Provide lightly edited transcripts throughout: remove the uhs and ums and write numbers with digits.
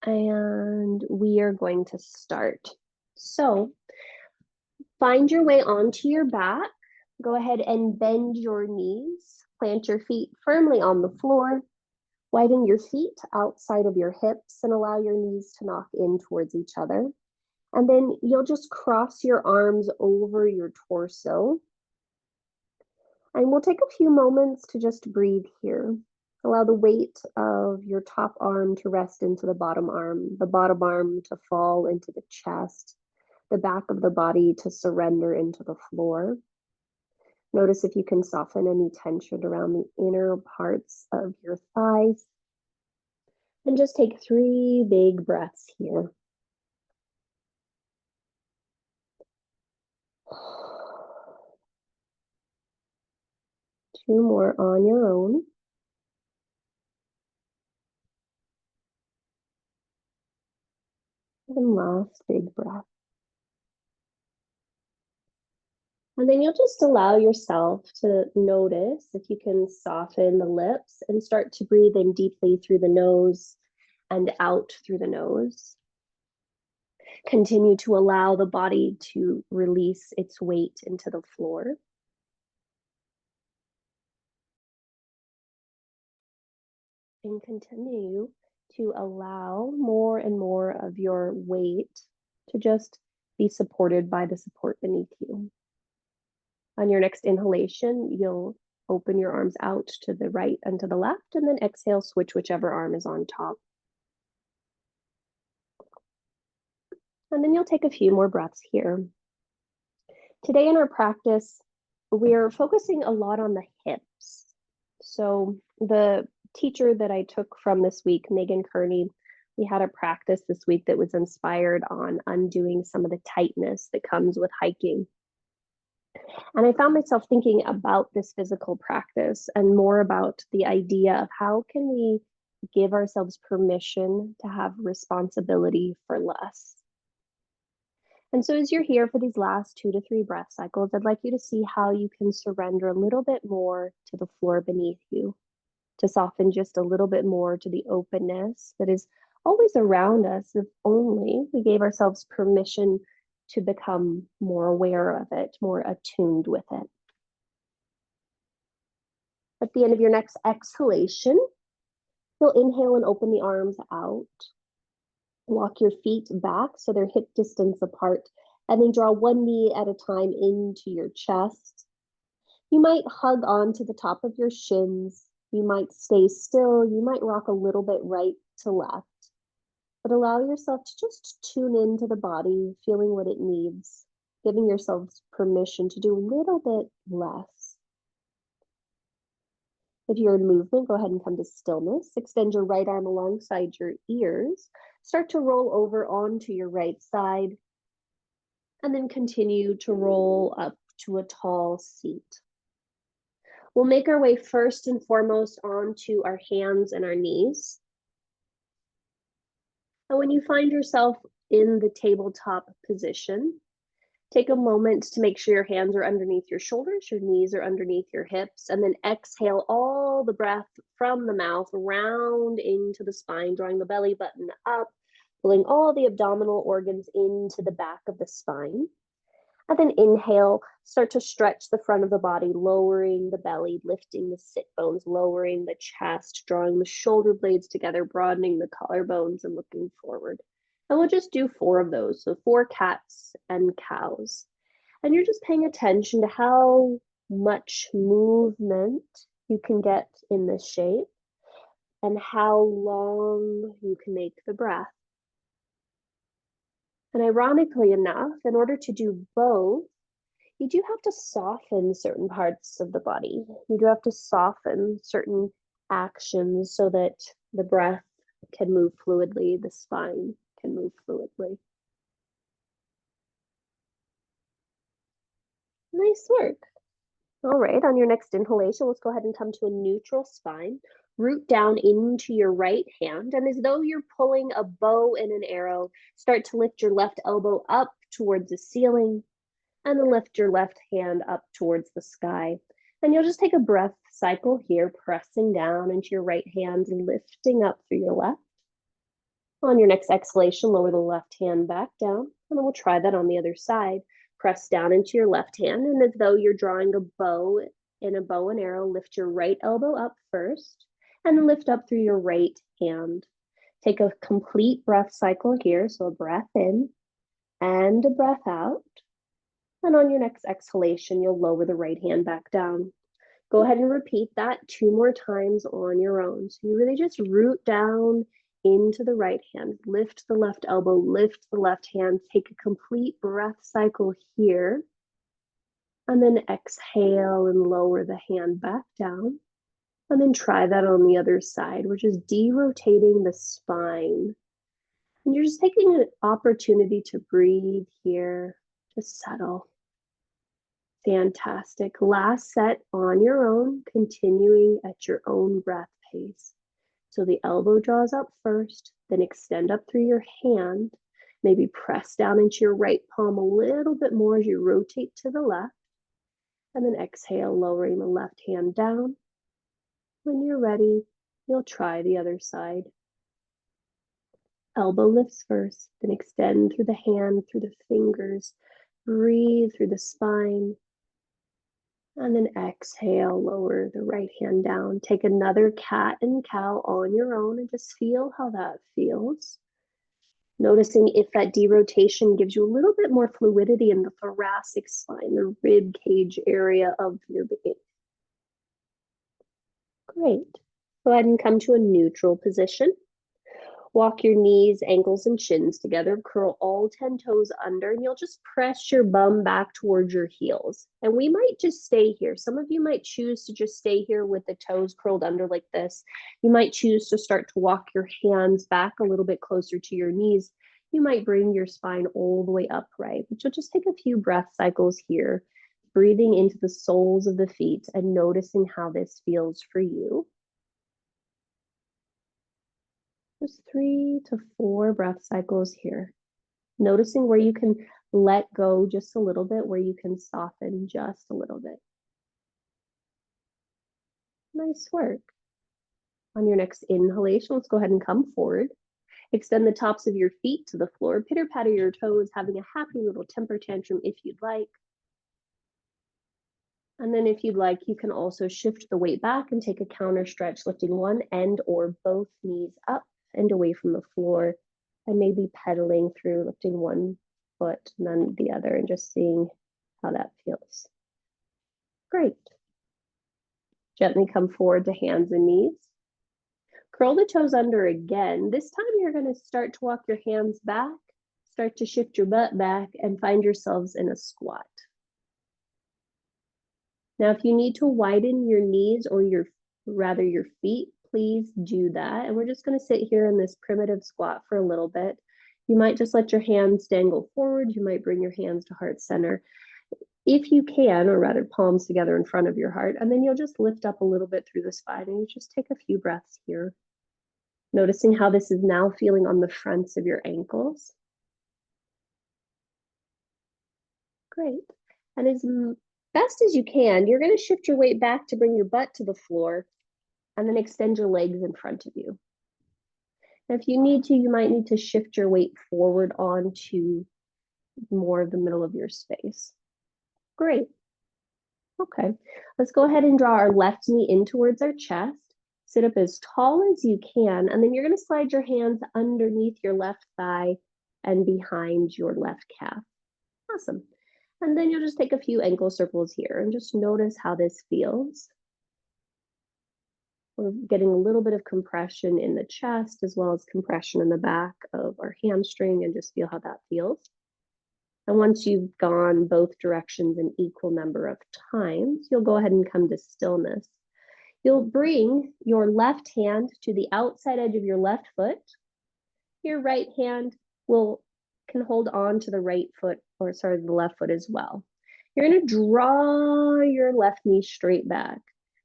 And we are going to start. So find your way onto your back. Go ahead and bend your knees. Plant your feet firmly on the floor. Widen your feet outside of your hips and allow your knees to knock in towards each other. And then you'll just cross your arms over your torso. And we'll take a few moments to just breathe here. Allow the weight of your top arm to rest into the bottom arm to fall into the chest, the back of the body to surrender into the floor. Notice if you can soften any tension around the inner parts of your thighs. And just take 3 big breaths here. Two more on your own. And last big breath. And then you'll just allow yourself to notice if you can soften the lips and start to breathe in deeply through the nose and out through the nose. Continue to allow the body to release its weight into the floor. And continue to allow more and more of your weight to just be supported by the support beneath you. On your next inhalation, you'll open your arms out to the right and to the left, and then exhale, switch whichever arm is on top. And then you'll take a few more breaths here. Today in our practice, we're focusing a lot on the hips. So the teacher that I took from this week, Megan Kearney, we had a practice this week that was inspired on undoing some of the tightness that comes with hiking. And I found myself thinking about this physical practice and more about the idea of how can we give ourselves permission to have responsibility for less. And so as you're here for these last 2 to 3 breath cycles, I'd like you to see how you can surrender a little bit more to the floor beneath you, to soften just a little bit more to the openness that is always around us if only we gave ourselves permission to become more aware of it, more attuned with it. At the end of your next exhalation, you'll inhale and open the arms out. Walk your feet back so they're hip distance apart, and then draw one knee at a time into your chest. You might hug onto the top of your shins. You might stay still. You might rock a little bit right to left. But allow yourself to just tune into the body, feeling what it needs, giving yourselves permission to do a little bit less. If you're in movement, go ahead and come to stillness. Extend your right arm alongside your ears. Start to roll over onto your right side. And then continue to roll up to a tall seat. We'll make our way first and foremost onto our hands and our knees. And when you find yourself in the tabletop position, take a moment to make sure your hands are underneath your shoulders, your knees are underneath your hips, and then exhale all the breath from the mouth round into the spine, drawing the belly button up, pulling all the abdominal organs into the back of the spine. And then inhale, start to stretch the front of the body, lowering the belly, lifting the sit bones, lowering the chest, drawing the shoulder blades together, broadening the collarbones, and looking forward. And we'll just do 4 of those. So 4 cats and cows. And you're just paying attention to how much movement you can get in this shape and how long you can make the breath. And ironically enough, in order to do both, you do have to soften certain parts of the body. You do have to soften certain actions so that the breath can move fluidly, the spine can move fluidly. Nice work. All right, on your next inhalation, let's go ahead and come to a neutral spine. Root down into your right hand, and as though you're pulling a bow and an arrow, start to lift your left elbow up towards the ceiling, and then lift your left hand up towards the sky. And you'll just take a breath cycle here, pressing down into your right hand, lifting up through your left, On your next exhalation, lower the left hand back down, and then we'll try that on the other side. Press down into your left hand, and as though you're drawing a bow in a bow and arrow, lift your right elbow up first, and then lift up through your right hand. Take a complete breath cycle here, so a breath in and a breath out. And on your next exhalation, you'll lower the right hand back down. Go ahead and repeat that 2 more times on your own. So you really just root down into the right hand, lift the left elbow, lift the left hand, take a complete breath cycle here, and then exhale and lower the hand back down. And then try that on the other side. We're just derotating the spine. And you're just taking an opportunity to breathe here, to settle. Fantastic. Last set on your own, continuing at your own breath pace. So the elbow draws up first, then extend up through your hand. Maybe press down into your right palm a little bit more as you rotate to the left. And then exhale, lowering the left hand down. When you're ready, you'll try the other side. Elbow lifts first, then extend through the hand, through the fingers. Breathe through the spine. And then exhale, lower the right hand down. Take another cat and cow on your own and just feel how that feels. Noticing if that derotation gives you a little bit more fluidity in the thoracic spine, the rib cage area of your baby. Great. Go ahead and come to a neutral position. Walk your knees, ankles, and shins together. Curl all 10 toes under, and you'll just press your bum back towards your heels. And we might just stay here. Some of you might choose to just stay here with the toes curled under like this. You might choose to start to walk your hands back a little bit closer to your knees. You might bring your spine all the way upright, but you'll just take a few breath cycles here, breathing into the soles of the feet and noticing how this feels for you. Just 3 to 4 breath cycles here. Noticing where you can let go just a little bit, where you can soften just a little bit. Nice work. On your next inhalation, let's go ahead and come forward. Extend the tops of your feet to the floor. Pitter-patter your toes, having a happy little temper tantrum if you'd like. And then if you'd like, you can also shift the weight back and take a counter stretch, lifting one end or both knees up and away from the floor, and maybe pedaling through, lifting one foot and then the other, and just seeing how that feels. Great. Gently come forward to hands and knees. Curl the toes under again. This time you're going to start to walk your hands back, start to shift your butt back, and find yourselves in a squat. Now, if you need to widen your knees or your feet, please do that. And we're just going to sit here in this primitive squat for a little bit. You might just let your hands dangle forward. You might bring your hands to heart center if you can, or rather palms together in front of your heart. And then you'll just lift up a little bit through the spine and you just take a few breaths here. Noticing how this is now feeling on the fronts of your ankles. Great. And as best as you can, you're going to shift your weight back to bring your butt to the floor and then extend your legs in front of you. And if you need to, you might need to shift your weight forward onto more of the middle of your space. Great. Okay, let's go ahead and draw our left knee in towards our chest. Sit up as tall as you can, and then you're going to slide your hands underneath your left thigh and behind your left calf. Awesome. And then you'll just take a few ankle circles here and just notice how this feels. We're getting a little bit of compression in the chest as well as compression in the back of our hamstring, and just feel how that feels. And once you've gone both directions an equal number of times, you'll go ahead and come to stillness. You'll bring your left hand to the outside edge of your left foot. Your right hand can hold on to the right foot, or sorry, the left foot as well. You're going to draw your left knee straight back.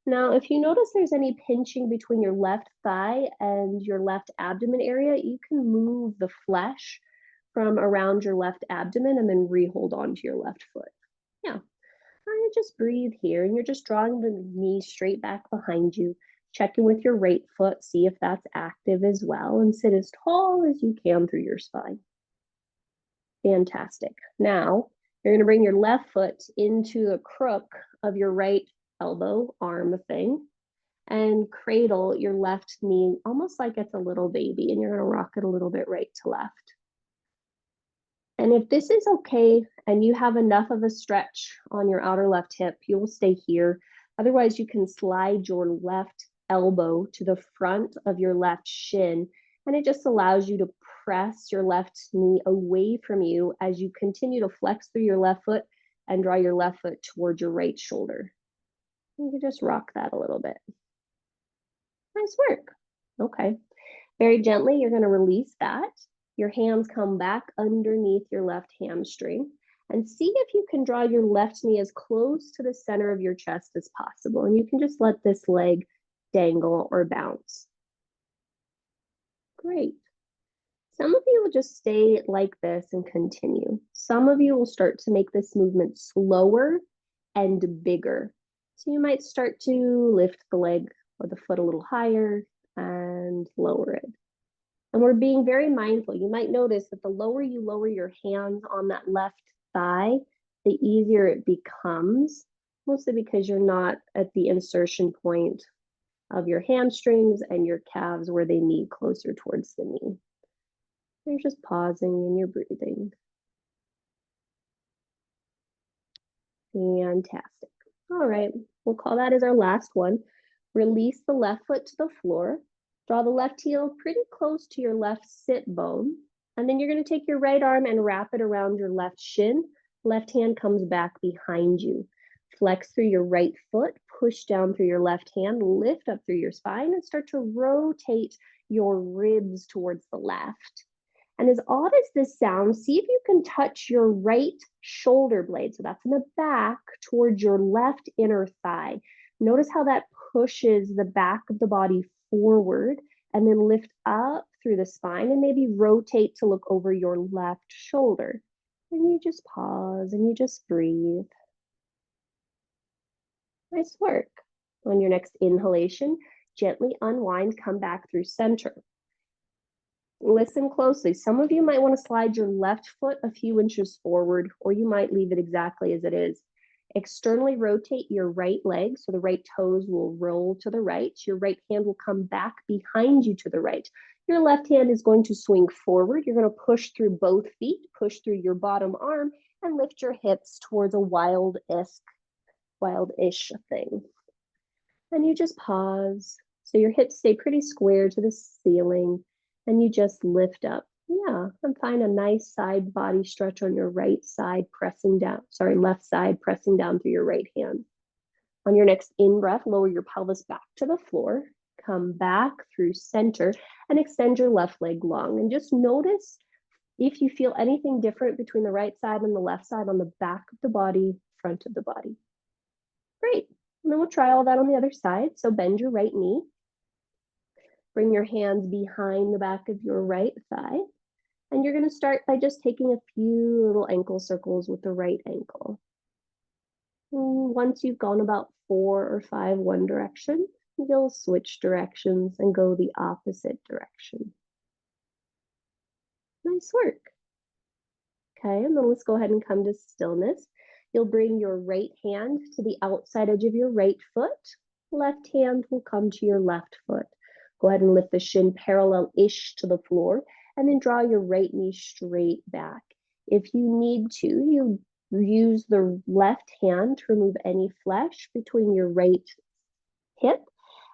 Now, if you notice there's any pinching between your left thigh and your left abdomen area, you can move the flesh from around your left abdomen and then re-hold onto your left foot. Yeah. And just breathe here, and you're just drawing the knee straight back behind you, Check in with your right foot, see if that's active as well, and sit as tall as you can through your spine. Fantastic. Now, you're going to bring your left foot into the crook of your right elbow, arm thing, and cradle your left knee almost like it's a little baby, and you're going to rock it a little bit right to left. And if this is okay and you have enough of a stretch on your outer left hip, you will stay here. Otherwise, you can slide your left elbow to the front of your left shin, and it just allows you to press your left knee away from you as you continue to flex through your left foot and draw your left foot towards your right shoulder. You can just rock that a little bit. Nice work. Okay. Very gently, you're going to release that. Your hands come back underneath your left hamstring, and see if you can draw your left knee as close to the center of your chest as possible. And you can just let this leg dangle or bounce. Great. Some of you will just stay like this and continue. Some of you will start to make this movement slower and bigger. So you might start to lift the leg or the foot a little higher and lower it. And we're being very mindful. You might notice that the lower you lower your hands on that left thigh, the easier it becomes, mostly because you're not at the insertion point of your hamstrings and your calves where they meet closer towards the knee. You're just pausing and you're breathing. Fantastic. All right, we'll call that as our last one. Release the left foot to the floor. Draw the left heel pretty close to your left sit bone. And then you're going to take your right arm and wrap it around your left shin. Left hand comes back behind you. Flex through your right foot, push down through your left hand, lift up through your spine, and start to rotate your ribs towards the left. And as odd as this sounds, see if you can touch your right shoulder blade, so that's in the back, towards your left inner thigh. Notice how that pushes the back of the body forward, and then lift up through the spine and maybe rotate to look over your left shoulder. And you just pause and you just breathe. Nice work. On your next inhalation, gently unwind, come back through center. Listen closely. Some of you might want to slide your left foot a few inches forward, or you might leave it exactly as it is. Externally rotate your right leg, so the right toes will roll to the right. Your right hand will come back behind you to the right. Your left hand is going to swing forward. You're going to push through both feet, push through your bottom arm, and lift your hips towards a wild-ish thing. And you just pause. So your hips stay pretty square to the ceiling, and you just lift up. Yeah, and find a nice side body stretch on your right side, left side, pressing down through your right hand. On your next in-breath, lower your pelvis back to the floor, come back through center, and extend your left leg long. And just notice if you feel anything different between the right side and the left side on the back of the body, front of the body. Great. And then we'll try all that on the other side. So bend your right knee. Bring your hands behind the back of your right thigh. And you're going to start by just taking a few little ankle circles with the right ankle. And once you've gone about 4 or 5 one direction, you'll switch directions and go the opposite direction. Nice work. Okay, and then let's go ahead and come to stillness. You'll bring your right hand to the outside edge of your right foot. Left hand will come to your left foot. Go ahead and lift the shin parallel-ish to the floor, and then draw your right knee straight back. If you need to, you use the left hand to remove any flesh between your right hip,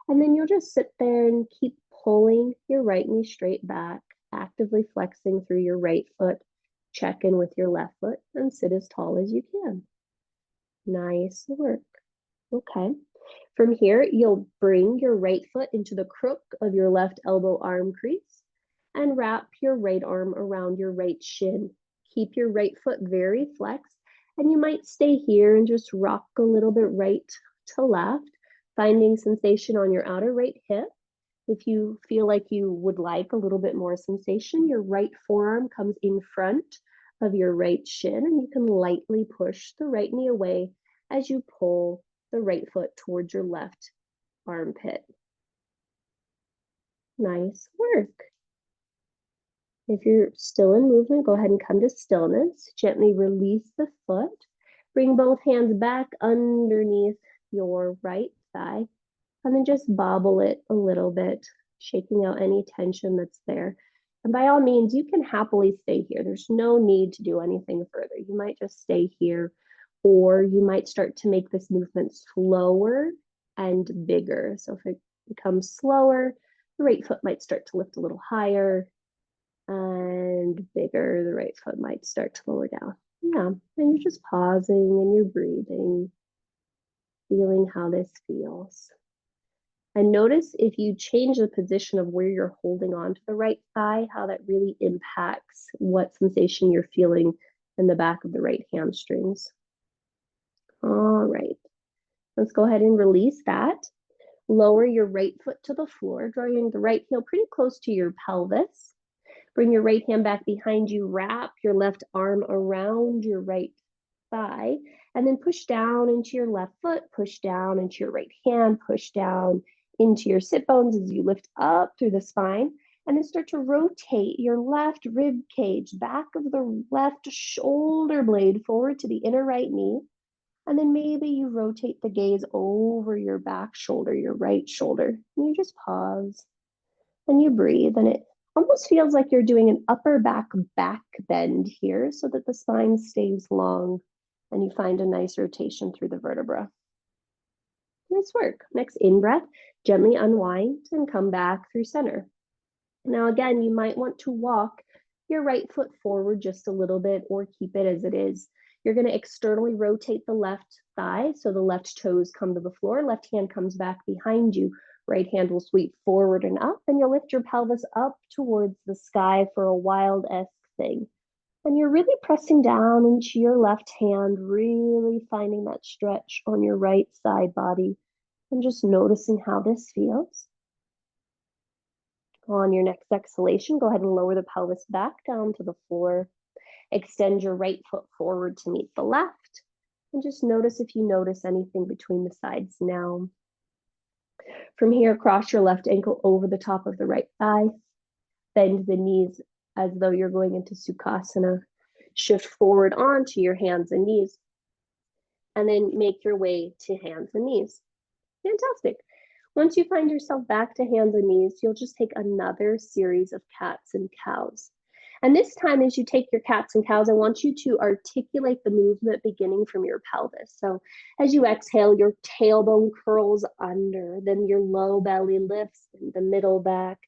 and then you'll just sit there and keep pulling your right knee straight back, actively flexing through your right foot. Check in with your left foot and sit as tall as you can. Nice work. Okay. From here, you'll bring your right foot into the crook of your left elbow arm crease and wrap your right arm around your right shin. Keep your right foot very flexed, and you might stay here and just rock a little bit right to left, finding sensation on your outer right hip. If you feel like you would like a little bit more sensation, your right forearm comes in front of your right shin, and you can lightly push the right knee away as you pull the right foot towards your left armpit. Nice work. If you're still in movement, go ahead and come to stillness. Gently release the foot. Bring both hands back underneath your right thigh, and then just bobble it a little bit, shaking out any tension that's there. And by all means, you can happily stay here. There's no need to do anything further. You might just stay here, or you might start to make this movement slower and bigger. So if it becomes slower, the right foot might start to lift a little higher, and bigger, the right foot might start to lower down. Yeah, and you're just pausing and you're breathing, feeling how this feels. And notice if you change the position of where you're holding on to the right thigh, how that really impacts what sensation you're feeling in the back of the right hamstrings. All right, let's go ahead and release that. Lower your right foot to the floor, drawing the right heel pretty close to your pelvis. Bring your right hand back behind you, wrap your left arm around your right thigh, and then push down into your left foot, push down into your right hand, push down into your sit bones as you lift up through the spine, and then start to rotate your left rib cage, back of the left shoulder blade forward to the inner right knee. And then maybe you rotate the gaze over your back shoulder, your right shoulder. And you just pause and you breathe, and it almost feels like you're doing an upper back bend here so that the spine stays long and you find a nice rotation through the vertebra. Nice work. Next in breath, gently unwind and come back through center. Now again, you might want to walk your right foot forward just a little bit or keep it as it is. You're going to externally rotate the left thigh so the left toes come to the floor, left hand comes back behind you. Right hand will sweep forward and up, and you'll lift your pelvis up towards the sky for a wild-esque thing. And you're really pressing down into your left hand, really finding that stretch on your right side body, and just noticing how this feels. On your next exhalation, go ahead and lower the pelvis back down to the floor. Extend your right foot forward to meet the left, and just notice if you notice anything between the sides now. From here, cross your left ankle over the top of the right thigh. Bend the knees as though you're going into Sukhasana. Shift forward onto your hands and knees. And then make your way to hands and knees. Fantastic. Once you find yourself back to hands and knees, you'll just take another series of cats and cows. And this time, as you take your cats and cows, I want you to articulate the movement beginning from your pelvis. So as you exhale, your tailbone curls under, then your low belly lifts, and the middle back,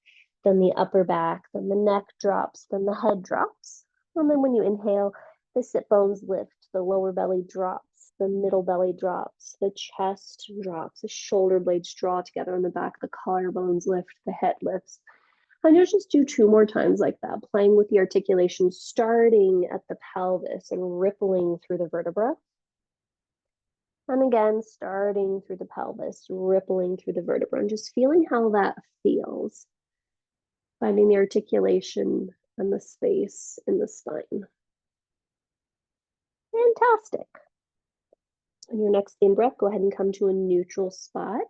then the upper back, then the neck drops, then the head drops. And then when you inhale, the sit bones lift, the lower belly drops, the middle belly drops, the chest drops, the shoulder blades draw together on the back, the collarbones lift, the head lifts. And you'll just do 2 more times like that, playing with the articulation, starting at the pelvis and rippling through the vertebra. And again, starting through the pelvis, rippling through the vertebra, and just feeling how that feels. Finding the articulation and the space in the spine. Fantastic. On your next in-breath, go ahead and come to a neutral spot.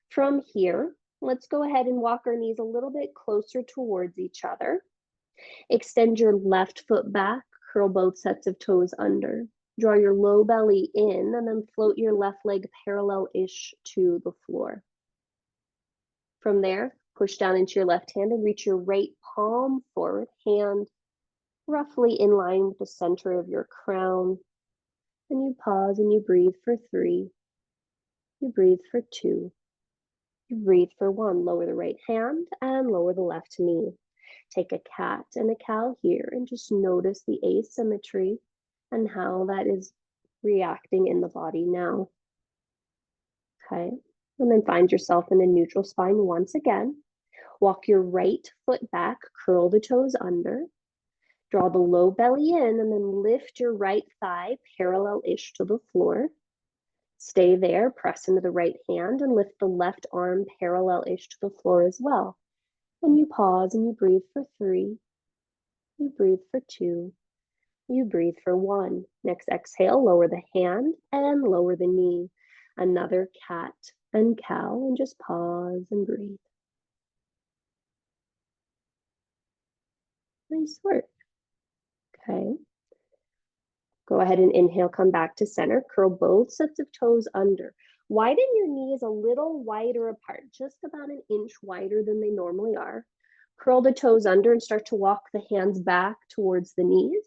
From here, let's go ahead and walk our knees a little bit closer towards each other. Extend your left foot back, curl both sets of toes under. Draw your low belly in, and then float your left leg parallel-ish to the floor. From there, push down into your left hand and reach your right palm forward, hand roughly in line with the center of your crown. And you pause and you breathe for 3. You breathe for 2. You breathe for 1. Lower the right hand and lower the left knee. Take a cat and a cow here and just notice the asymmetry and how that is reacting in the body now. Okay, and then find yourself in a neutral spine once again. Walk your right foot back, curl the toes under. Draw the low belly in and then lift your right thigh parallel-ish to the floor. Stay there, press into the right hand and lift the left arm parallel-ish to the floor as well. And you pause and you breathe for 3. You breathe for 2. You breathe for 1. Next exhale, lower the hand and lower the knee. Another cat and cow, and just pause and breathe. Nice work. Okay. Go ahead and inhale, come back to center. Curl both sets of toes under. Widen your knees a little wider apart, just about an inch wider than they normally are. Curl the toes under and start to walk the hands back towards the knees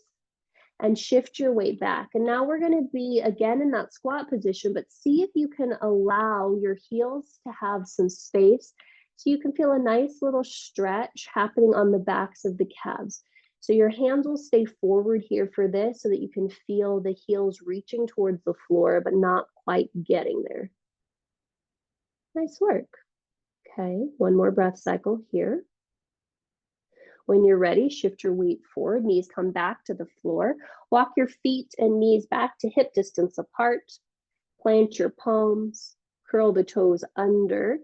and shift your weight back. And now we're going to be again in that squat position, but see if you can allow your heels to have some space so you can feel a nice little stretch happening on the backs of the calves. So your hands will stay forward here for this so that you can feel the heels reaching towards the floor, but not quite getting there. Nice work. Okay, one more breath cycle here. When you're ready, shift your weight forward, knees come back to the floor. Walk your feet and knees back to hip distance apart. Plant your palms, curl the toes under,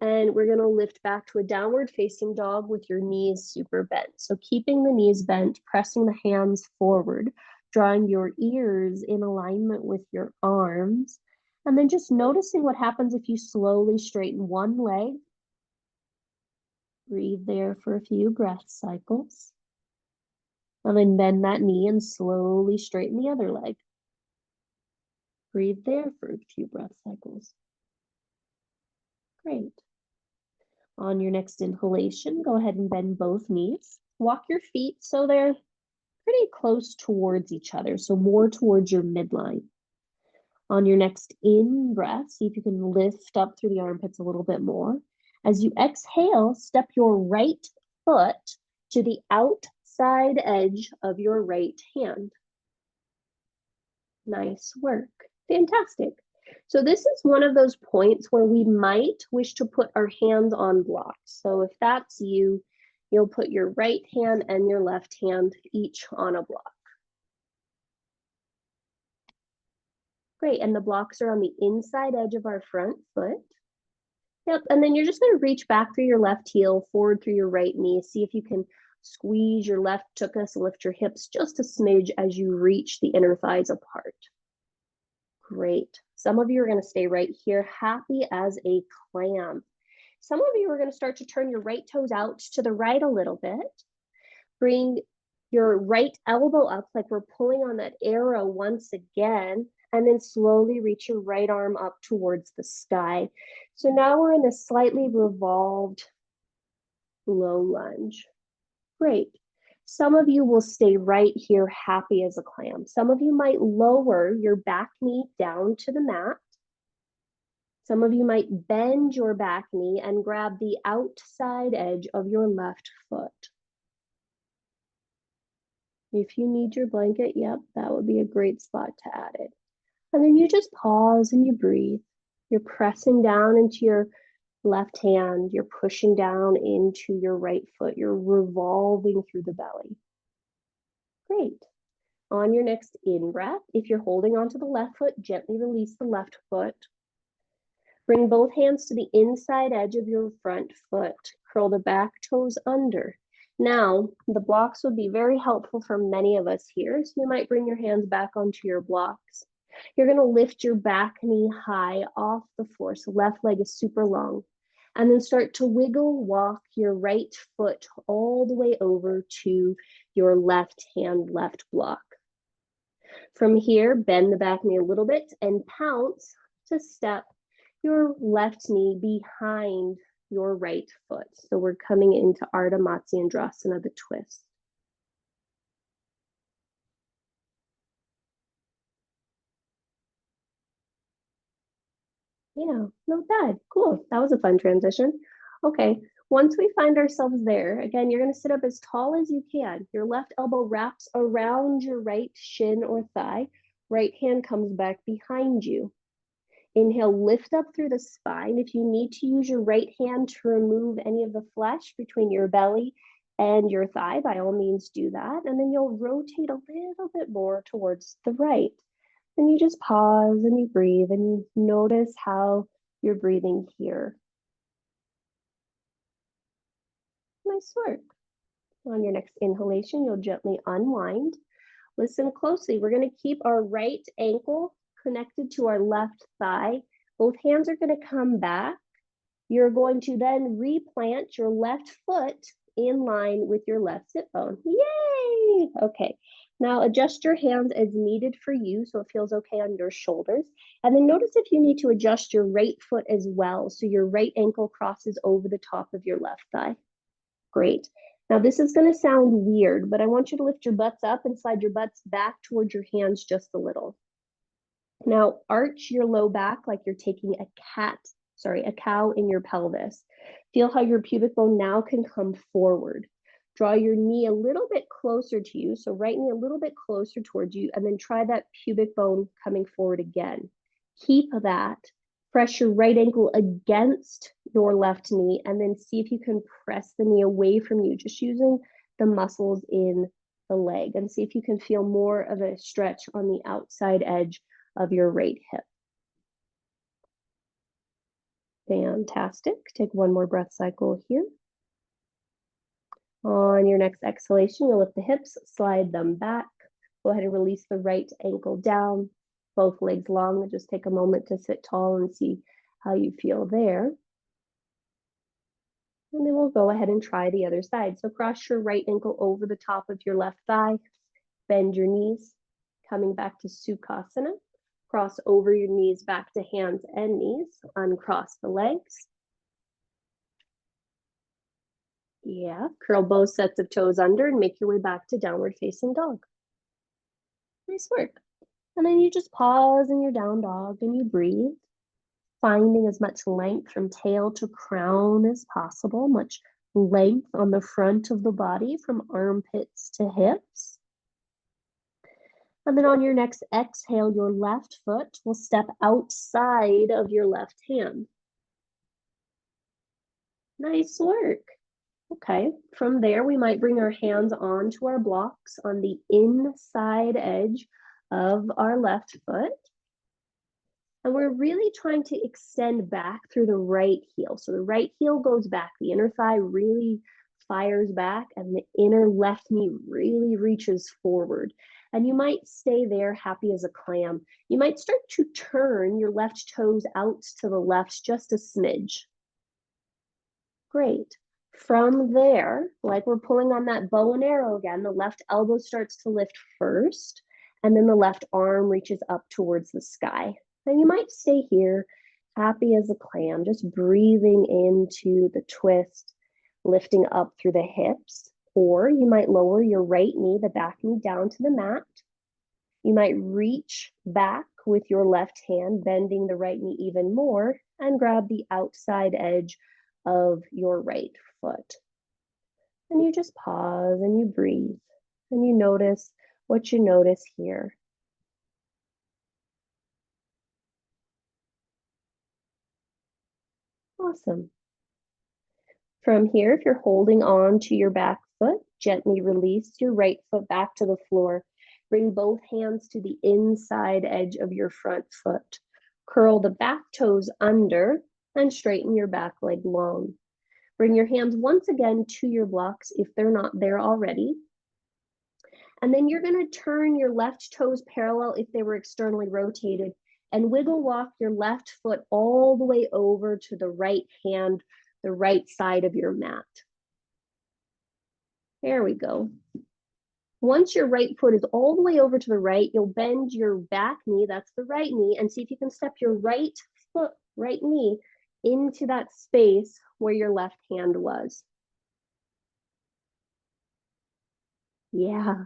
and we're gonna lift back to a downward facing dog with your knees super bent. So keeping the knees bent, pressing the hands forward, drawing your ears in alignment with your arms, and then just noticing what happens if you slowly straighten one leg. Breathe there for a few breath cycles. And then bend that knee and slowly straighten the other leg. Breathe there for a few breath cycles. Great. On your next inhalation, go ahead and bend both knees. Walk your feet so they're pretty close towards each other, so more towards your midline. On your next in-breath, see if you can lift up through the armpits a little bit more. As you exhale, step your right foot to the outside edge of your right hand. Nice work. Fantastic. So this is one of those points where we might wish to put our hands on blocks. So if that's you, you'll put your right hand and your left hand each on a block. Great, and the blocks are on the inside edge of our front foot. Yep, and then you're just going to reach back through your left heel, forward through your right knee. See if you can squeeze your left tuchus, lift your hips just a smidge as you reach the inner thighs apart. Great. Some of you are going to stay right here, happy as a clam. Some of you are going to start to turn your right toes out to the right a little bit. Bring your right elbow up like we're pulling on that arrow once again, and then slowly reach your right arm up towards the sky. So now we're in a slightly revolved low lunge. Great. Some of you will stay right here, happy as a clam. Some of you might lower your back knee down to the mat. Some of you might bend your back knee and grab the outside edge of your left foot. If you need your blanket, yep, that would be a great spot to add it. And then you just pause and you breathe. You're pressing down into your left hand. You're pushing down into your right foot. You're revolving through the belly. Great. On your next in-breath, if you're holding onto the left foot, gently release the left foot. Bring both hands to the inside edge of your front foot. Curl the back toes under. Now, the blocks would be very helpful for many of us here, so you might bring your hands back onto your blocks. You're going to lift your back knee high off the floor, so left leg is super long. And then start to wiggle, walk your right foot all the way over to your left hand, left block. From here, bend the back knee a little bit and pounce to step your left knee behind your right foot. So we're coming into Ardha Matsyendrasana, the twist. Yeah, not bad. Cool. That was a fun transition. Okay, once we find ourselves there, again, you're going to sit up as tall as you can. Your left elbow wraps around your right shin or thigh. Right hand comes back behind you. Inhale, lift up through the spine. If you need to use your right hand to remove any of the flesh between your belly and your thigh, by all means do that. And then you'll rotate a little bit more towards the right. And you just pause and you breathe and you notice how you're breathing here. Nice work. On your next inhalation, you'll gently unwind. Listen closely. We're going to keep our right ankle connected to our left thigh. Both hands are going to come back. You're going to then replant your left foot in line with your left sit bone. Yay! Okay, now adjust your hands as needed for you so it feels okay on your shoulders. And then notice if you need to adjust your right foot as well so your right ankle crosses over the top of your left thigh. Great. Now this is going to sound weird, but I want you to lift your butts up and slide your butts back towards your hands just a little. Now arch your low back like you're taking a cow in your pelvis. Feel how your pubic bone now can come forward. Draw your knee a little bit closer to you, so right knee a little bit closer towards you, and then try that pubic bone coming forward again. Keep that. Press your right ankle against your left knee, and then see if you can press the knee away from you, just using the muscles in the leg, and see if you can feel more of a stretch on the outside edge of your right hip. Fantastic. Take one more breath cycle here. On your next exhalation, you'll lift the hips, slide them back. Go ahead and release the right ankle down, both legs long, and just take a moment to sit tall and see how you feel there. And then we'll go ahead and try the other side. So cross your right ankle over the top of your left thigh, bend your knees, coming back to Sukhasana. Cross over your knees back to hands and knees, uncross the legs. Yeah, curl both sets of toes under and make your way back to downward facing dog. Nice work. And then you just pause in your down dog and you breathe, finding as much length from tail to crown as possible, much length on the front of the body from armpits to hips. And then on your next exhale, your left foot will step outside of your left hand. Nice work. Okay, from there, we might bring our hands onto our blocks on the inside edge of our left foot. And we're really trying to extend back through the right heel. So the right heel goes back, the inner thigh really fires back, and the inner left knee really reaches forward. And you might stay there happy as a clam. You might start to turn your left toes out to the left just a smidge. Great. From there, like we're pulling on that bow and arrow again, the left elbow starts to lift first, and then the left arm reaches up towards the sky. And you might stay here, happy as a clam, just breathing into the twist, lifting up through the hips. Or you might lower your right knee, the back knee, down to the mat. You might reach back with your left hand, bending the right knee even more, and grab the outside edge of your right foot. And you just pause and you breathe and you notice what you notice here. Awesome. From here, if you're holding on to your back foot, gently release your right foot back to the floor. Bring both hands to the inside edge of your front foot. Curl the back toes under and straighten your back leg long. Bring your hands once again to your blocks if they're not there already. And then you're going to turn your left toes parallel if they were externally rotated and wiggle walk your left foot all the way over to the right hand, the right side of your mat. There we go. Once your right foot is all the way over to the right, you'll bend your back knee, that's the right knee, and see if you can step your right foot, right knee, into that space where your left hand was. Yeah.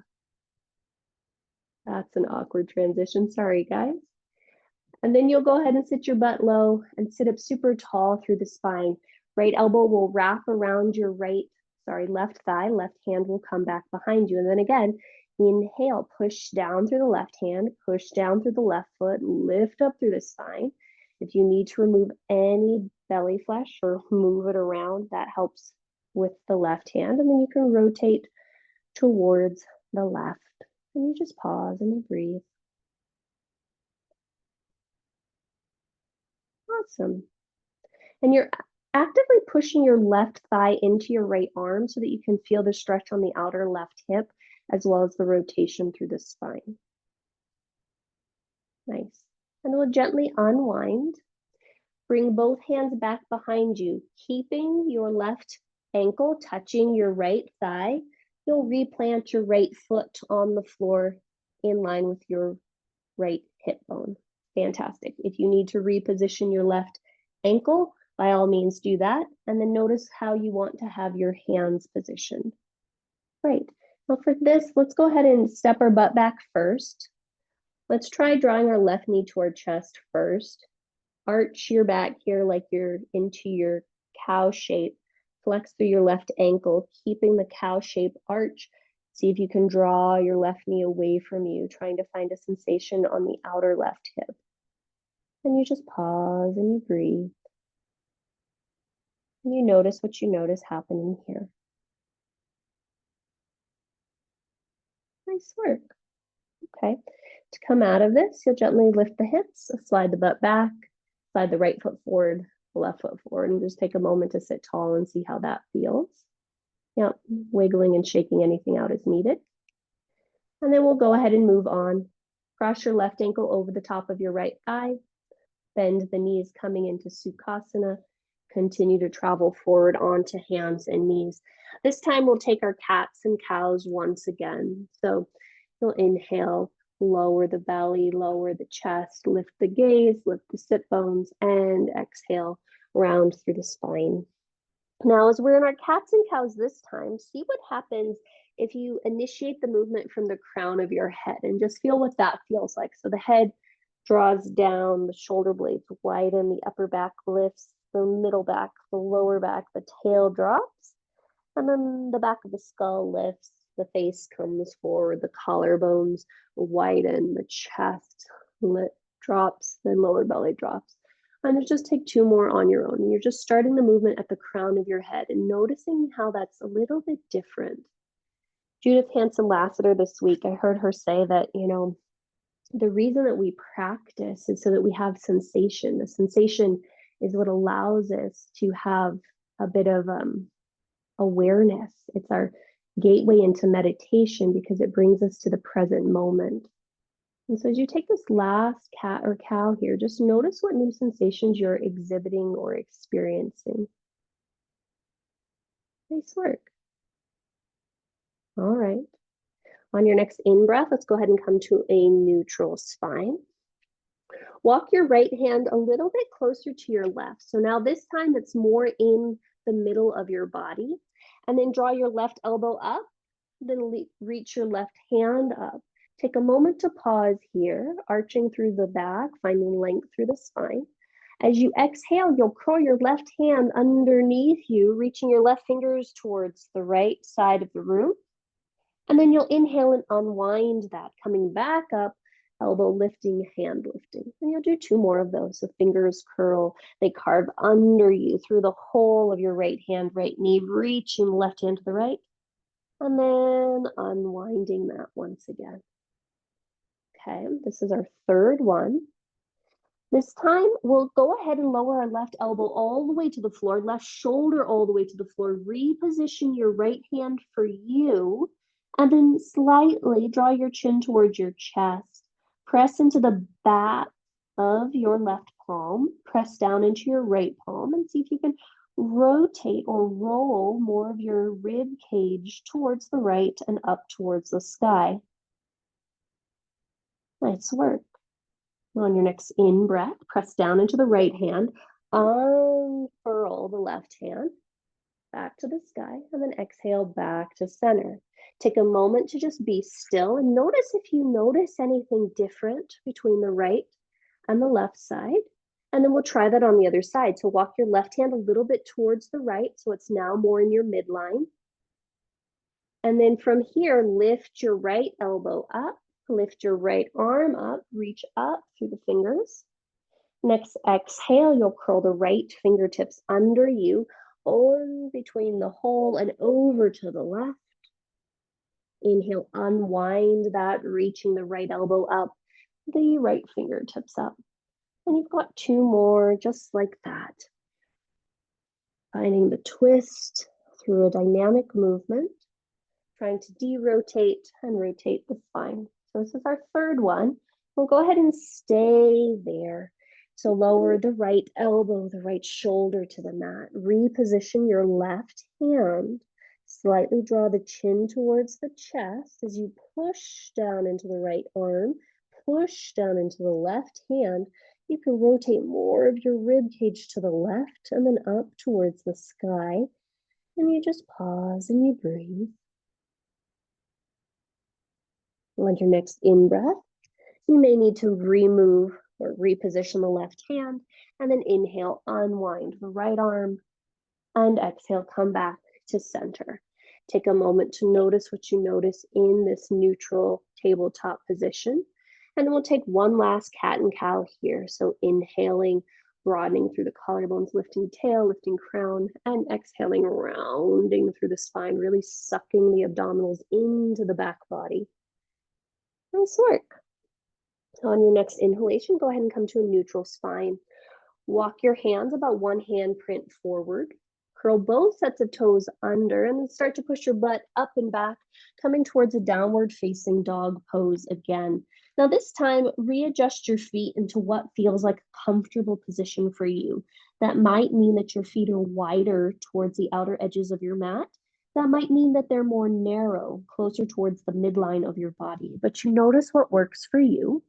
That's an awkward transition. Sorry, guys. And then you'll go ahead and sit your butt low and sit up super tall through the spine. Right elbow will wrap around your left thigh. Left hand will come back behind you. And then again, inhale, push down through the left hand, push down through the left foot, lift up through the spine. If you need to remove any belly flesh or move it around, that helps with the left hand. And then you can rotate towards the left. And you just pause and you breathe. Awesome. And you're actively pushing your left thigh into your right arm so that you can feel the stretch on the outer left hip, as well as the rotation through the spine. Nice. And we'll gently unwind. Bring both hands back behind you, keeping your left ankle touching your right thigh, you'll replant your right foot on the floor in line with your right hip bone. Fantastic. If you need to reposition your left ankle, by all means do that. And then notice how you want to have your hands positioned. Great. Now for this, let's go ahead and step our butt back first. Let's try drawing our left knee to our chest first. Arch your back here like you're into your cow shape. Flex through your left ankle, keeping the cow shape arch. See if you can draw your left knee away from you, trying to find a sensation on the outer left hip. And you just pause and you breathe. And you notice what you notice happening here. Nice work. Okay. To come out of this, you'll gently lift the hips, slide the butt back, slide the right foot forward, the left foot forward, and just take a moment to sit tall and see how that feels. Yep, wiggling and shaking anything out as needed. And then we'll go ahead and move on. Cross your left ankle over the top of your right thigh. Bend the knees coming into Sukhasana. Continue to travel forward onto hands and knees. This time we'll take our cats and cows once again. So you'll inhale, lower the belly, lower the chest, lift the gaze, lift the sit bones, and exhale, round through the spine. Now, as we're in our cats and cows this time, see what happens if you initiate the movement from the crown of your head and just feel what that feels like. So the head draws down, the shoulder blades widen, the upper back lifts, the middle back, the lower back, the tail drops, and then the back of the skull lifts, the face comes forward, the collarbones widen, the chest drops, the lower belly drops. And then just take two more on your own. And you're just starting the movement at the crown of your head and noticing how that's a little bit different. Judith Hanson-Lassiter this week, I heard her say that, the reason that we practice is so that we have sensation. The sensation is what allows us to have a bit of awareness. It's our gateway into meditation because it brings us to the present moment. And so as you take this last cat or cow here, just notice what new sensations you're exhibiting or experiencing. Nice work. All right. On your next in-breath, let's go ahead and come to a neutral spine. Walk your right hand a little bit closer to your left. So now this time it's more in the middle of your body. And then draw your left elbow up, then reach your left hand up. Take a moment to pause here, arching through the back, finding length through the spine. As you exhale, you'll curl your left hand underneath you, reaching your left fingers towards the right side of the room. And then you'll inhale and unwind that, coming back up, elbow lifting, hand lifting. And you'll do two more of those. The fingers curl, they carve under you through the whole of your right hand, right knee, reaching the left hand to the right. And then unwinding that once again. Okay, this is our third one. This time, we'll go ahead and lower our left elbow all the way to the floor, left shoulder all the way to the floor. Reposition your right hand for you, and then slightly draw your chin towards your chest. Press into the back of your left palm. Press down into your right palm, and see if you can rotate or roll more of your rib cage towards the right and up towards the sky. Nice work. On your next in-breath, press down into the right hand, unfurl the left hand, back to the sky, and then exhale back to center. Take a moment to just be still and notice if you notice anything different between the right and the left side. And then we'll try that on the other side. So walk your left hand a little bit towards the right, so it's now more in your midline. And then from here, lift your right elbow up. Lift your right arm up, reach up through the fingers. Next exhale, you'll curl the right fingertips under you, on between the hole and over to the left. Inhale, unwind that, reaching the right elbow up, the right fingertips up. And you've got two more just like that. Finding the twist through a dynamic movement, trying to derotate and rotate the spine. So this is our third one. We'll go ahead and stay there. So lower the right elbow, the right shoulder to the mat. Reposition your left hand. Slightly draw the chin towards the chest as you push down into the right arm, push down into the left hand. You can rotate more of your rib cage to the left and then up towards the sky. And you just pause and you breathe. On your next in-breath, you may need to remove or reposition the left hand, and then inhale, unwind the right arm, and exhale, come back to center. Take a moment to notice what you notice in this neutral tabletop position. And then we'll take one last cat and cow here. So inhaling, broadening through the collarbones, lifting tail, lifting crown, and exhaling, rounding through the spine, really sucking the abdominals into the back body. Nice work. On your next inhalation, go ahead and come to a neutral spine. Walk your hands about one handprint forward. Curl both sets of toes under and then start to push your butt up and back, coming towards a downward facing dog pose again. Now this time, readjust your feet into what feels like a comfortable position for you. That might mean that your feet are wider towards the outer edges of your mat. That might mean that they're more narrow, closer towards the midline of your body. But you notice what works for you.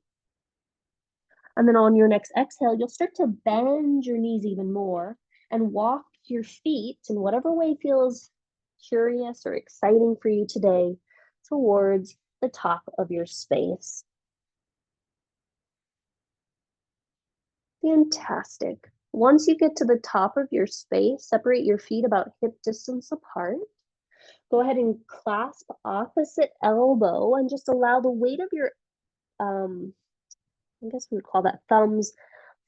And then on your next exhale, you'll start to bend your knees even more and walk your feet in whatever way feels curious or exciting for you today towards the top of your space. Fantastic. Once you get to the top of your space, separate your feet about hip distance apart. Go ahead and clasp opposite elbow and just allow the weight of your I guess we would call that thumbs,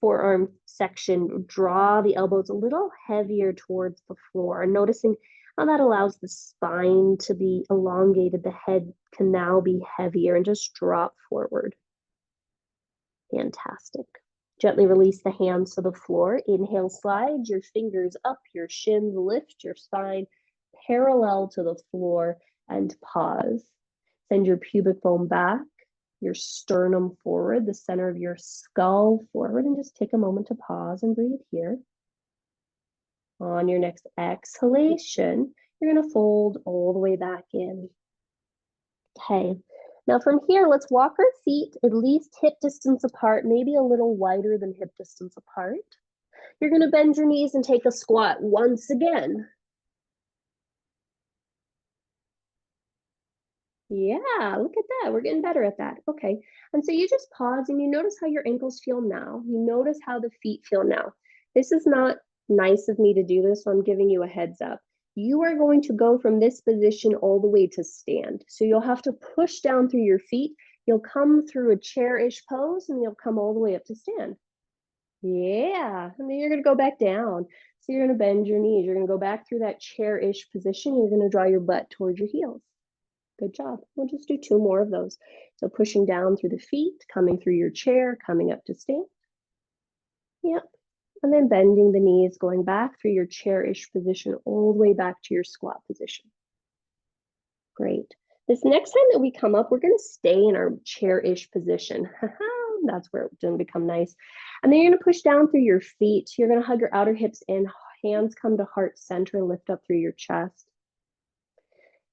forearm section. Draw the elbows a little heavier towards the floor, and noticing how that allows the spine to be elongated. The head can now be heavier and just drop forward. Fantastic. Gently release the hands to the floor. Inhale, slide your fingers up your shins, lift your spine parallel to the floor, and pause. Send your pubic bone back, your sternum forward, the center of your skull forward, and just take a moment to pause and breathe here. On your next exhalation, you're going to fold all the way back in. Okay, now from here, let's walk our feet at least hip distance apart, maybe a little wider than hip distance apart. You're going to bend your knees and take a squat once again. Yeah, look at that. We're getting better at that. Okay. And so you just pause and you notice how your ankles feel now. You notice how the feet feel now. This is not nice of me to do this, so I'm giving you a heads up. You are going to go from this position all the way to stand. So you'll have to push down through your feet. You'll come through a chair-ish pose and you'll come all the way up to stand. Yeah. And then you're going to go back down. So you're going to bend your knees. You're going to go back through that chair-ish position. You're going to draw your butt towards your heels. Good job. We'll just do 2 more of those. So pushing down through the feet, coming through your chair, coming up to stand. Yep. And then bending the knees, going back through your chair-ish position, all the way back to your squat position. Great. This next time that we come up, we're going to stay in our chair-ish position. That's where it's going to become nice. And then you're going to push down through your feet. You're going to hug your outer hips in, hands come to heart center, lift up through your chest.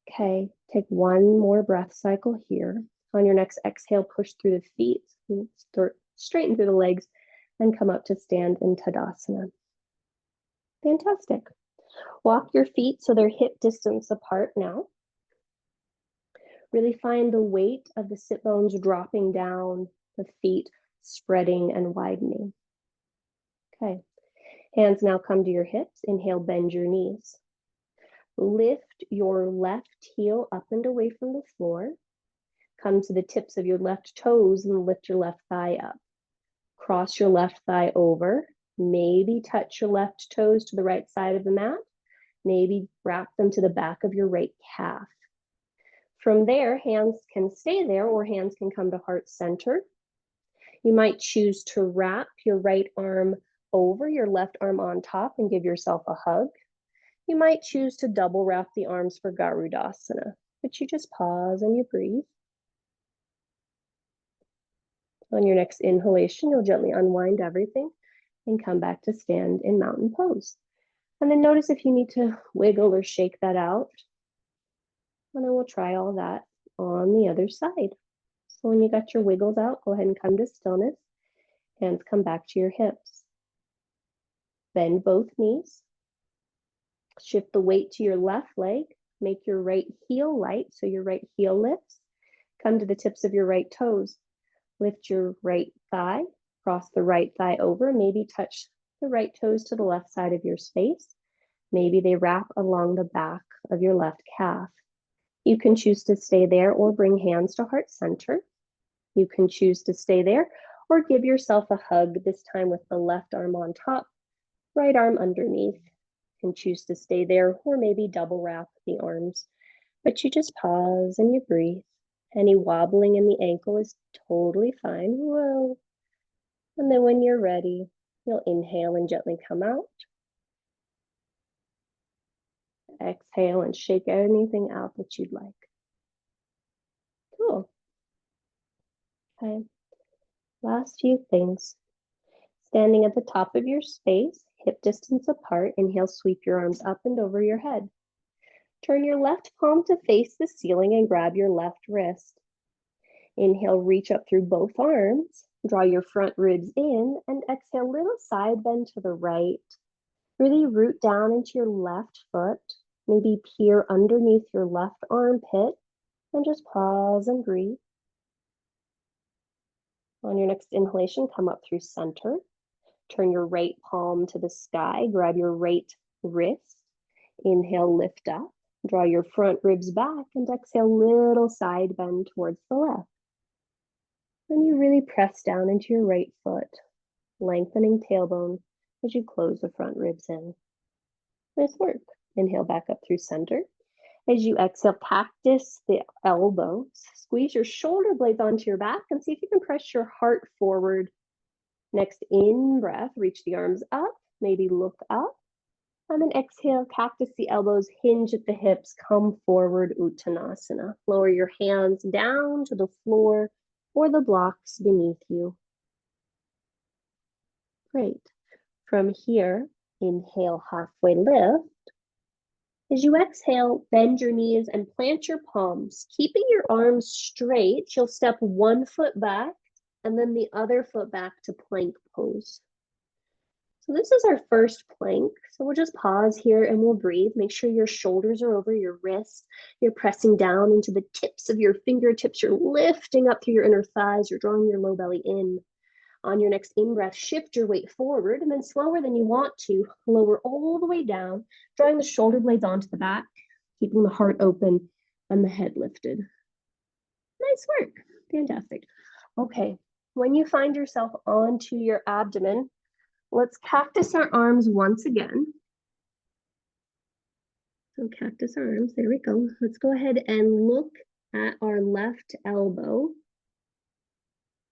Okay, take one more breath cycle here. On your next exhale, push through the feet, straighten through the legs, and come up to stand in Tadasana. Fantastic. Walk your feet so they're hip distance apart now. Really find the weight of the sit bones dropping down, the feet spreading and widening. Okay, hands now come to your hips. Inhale, bend your knees. Lift your left heel up and away from the floor. Come to the tips of your left toes and lift your left thigh up. Cross your left thigh over. Maybe touch your left toes to the right side of the mat. Maybe wrap them to the back of your right calf. From there, hands can stay there or hands can come to heart center. You might choose to wrap your right arm over your left arm on top and give yourself a hug. You might choose to double wrap the arms for Garudasana, but you just pause and you breathe. On your next inhalation, you'll gently unwind everything and come back to stand in mountain pose. And then notice if you need to wiggle or shake that out. And then we'll try all that on the other side. So when you got your wiggles out, go ahead and come to stillness. Hands come back to your hips. Bend both knees. Shift the weight to your left leg. Make your right heel light so your right heel lifts. Come to the tips of your right toes. Lift your right thigh. Cross the right thigh over. Maybe touch the right toes to the left side of your space. Maybe they wrap along the back of your left calf. You can choose to stay there or bring hands to heart center. You can choose to stay there or give yourself a hug, this time with the left arm on top, right arm underneath. You can choose to stay there or maybe double wrap the arms, but you just pause and you breathe. Any wobbling in the ankle is totally fine. Whoa. And then when you're ready, you'll inhale and gently come out. Exhale and shake anything out that you'd like. Cool. Okay. Last few things. Standing at the top of your space, hip distance apart, inhale, sweep your arms up and over your head. Turn your left palm to face the ceiling and grab your left wrist. Inhale, reach up through both arms, draw your front ribs in, and exhale, little side bend to the right. Really root down into your left foot, maybe peer underneath your left armpit, and just pause and breathe. On your next inhalation, come up through center. Turn your right palm to the sky, grab your right wrist. Inhale, lift up, draw your front ribs back, and exhale, little side bend towards the left. Then you really press down into your right foot, lengthening tailbone as you close the front ribs in. Nice work. Inhale back up through center. As you exhale, cactus the elbows. Squeeze your shoulder blades onto your back and see if you can press your heart forward. Next in-breath, reach the arms up, maybe look up. And then exhale, cactus the elbows, hinge at the hips, come forward, Uttanasana. Lower your hands down to the floor or the blocks beneath you. Great. From here, inhale, halfway lift. As you exhale, bend your knees and plant your palms. Keeping your arms straight, you'll step one foot back and then the other foot back to plank pose. So this is our first plank. So we'll just pause here and we'll breathe. Make sure your shoulders are over your wrists. You're pressing down into the tips of your fingertips. You're lifting up through your inner thighs. You're drawing your low belly in. On your next in-breath, shift your weight forward and then slower than you want to, lower all the way down, drawing the shoulder blades onto the back, keeping the heart open and the head lifted. Nice work. Fantastic. Okay, when you find yourself onto your abdomen, let's cactus our arms once again. So cactus our arms, there we go. Let's go ahead and look at our left elbow.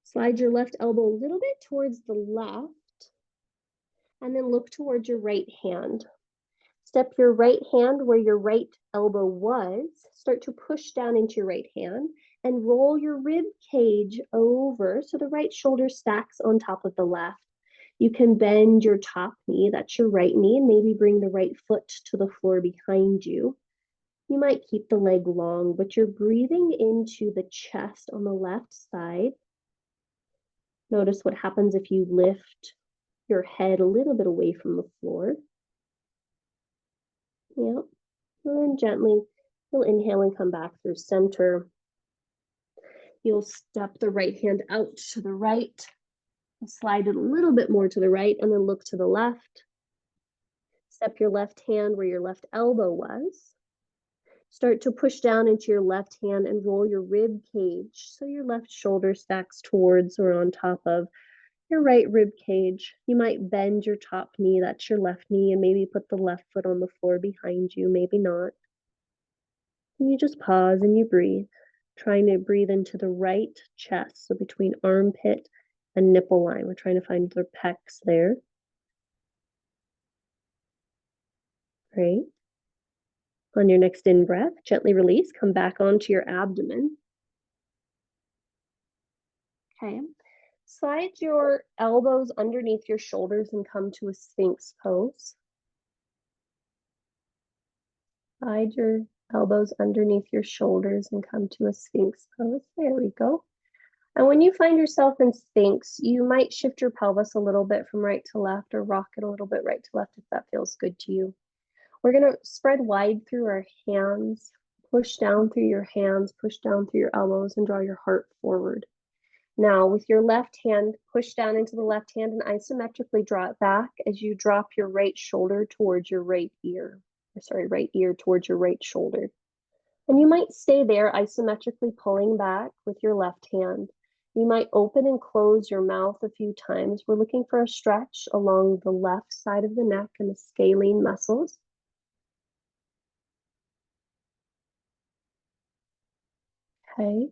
Slide your left elbow a little bit towards the left, and then look towards your right hand. Step your right hand where your right elbow was. Start to push down into your right hand and roll your rib cage over so the right shoulder stacks on top of the left. You can bend your top knee, that's your right knee, and maybe bring the right foot to the floor behind you. You might keep the leg long, but you're breathing into the chest on the left side. Notice what happens if you lift your head a little bit away from the floor. Yep. And then gently, you'll inhale and come back through center. You'll step the right hand out to the right, slide it a little bit more to the right, and then look to the left. Step your left hand where your left elbow was. Start to push down into your left hand and roll your rib cage so your left shoulder stacks towards or on top of your right rib cage. You might bend your top knee, that's your left knee, and maybe put the left foot on the floor behind you, maybe not. And you just pause and you breathe, trying to breathe into the right chest, so between armpit and nipple line. We're trying to find the pecs there. Great. On your next in-breath, gently release, come back onto your abdomen. Okay. Slide your elbows underneath your shoulders and come to a Sphinx pose. Slide your elbows underneath your shoulders and come to a Sphinx pose. There we go. And when you find yourself in Sphinx, you might shift your pelvis a little bit from right to left or rock it a little bit right to left if that feels good to you. We're going to spread wide through our hands, push down through your hands, push down through your elbows, and draw your heart forward. Now, with your left hand, push down into the left hand and isometrically draw it back as you drop your right shoulder towards your right ear. Right ear towards your right shoulder. And you might stay there isometrically pulling back with your left hand. You might open and close your mouth a few times. We're looking for a stretch along the left side of the neck and the scalene muscles. Okay.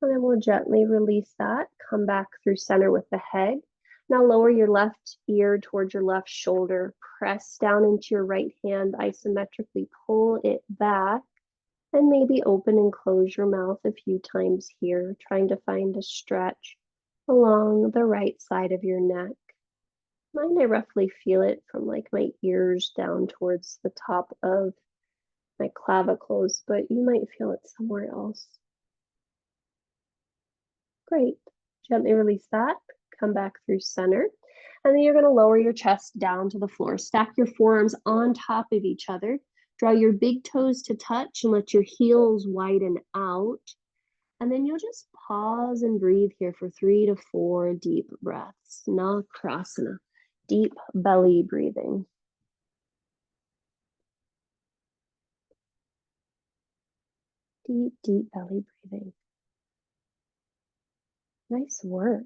And then we'll gently release that. Come back through center with the head. Now lower your left ear towards your left shoulder. Press down into your right hand, isometrically pull it back. And maybe open and close your mouth a few times here, trying to find a stretch along the right side of your neck. Mine, I roughly feel it from like my ears down towards the top of my clavicles, but you might feel it somewhere else. Great. Gently release that. Come back through center. And then you're going to lower your chest down to the floor. Stack your forearms on top of each other. Draw your big toes to touch and let your heels widen out. And then you'll just pause and breathe here for 3 to 4 deep breaths. Nakrasana, deep belly breathing. Deep, deep belly breathing. Nice work.